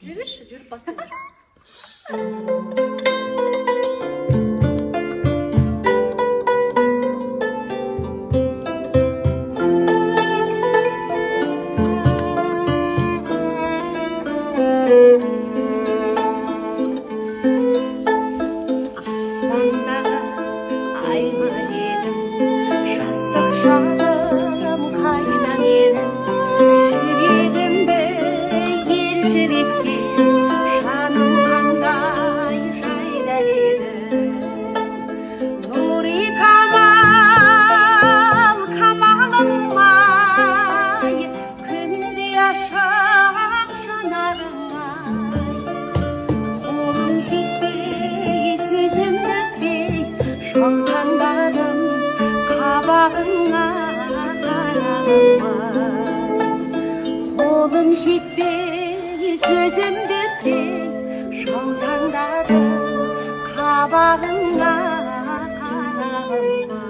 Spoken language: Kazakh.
жүре берші, жүріп бастай бер. аспандағы айға едім, жастық шағым қайда менің, жүрегімді елжіреткен жаным қандай жайда еді. Нұри камал, камалым ай, күндей ашық жанарың ай, қолым жетпей сөзім өтпей шалтаңдадым қабағыңа қарағым ай. Қолым жетпей сөзім өтпей шалтаңдадым қабағыңа қарағым ай.